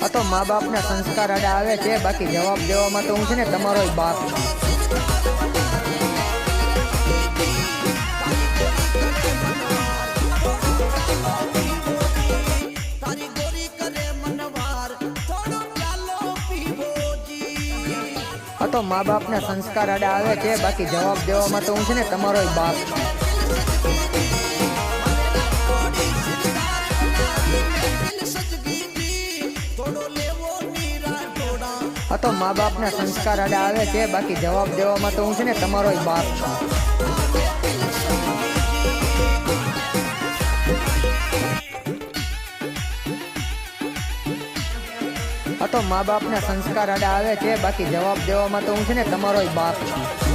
આ તો મા બાપના સંસ્કાર આડા આવે છે, બાકી જવાબ દેવામાં તો હું છે ને તમારો બાપ છું. આ તો મા બાપના સંસ્કાર આડા આવે છે, બાકી જવાબ દેવામાં તો હું છે ને તમારો બાપ છું. આ તો મા બાપના સંસ્કાર આડા આવે છે, બાકી જવાબ દેવામાં તો હું છે ને તમારો બાપ છું. આ તો મા બાપના સંસ્કાર આડા આવે છે, બાકી જવાબ દેવામાં તો હું છે ને તમારો બાપ છું.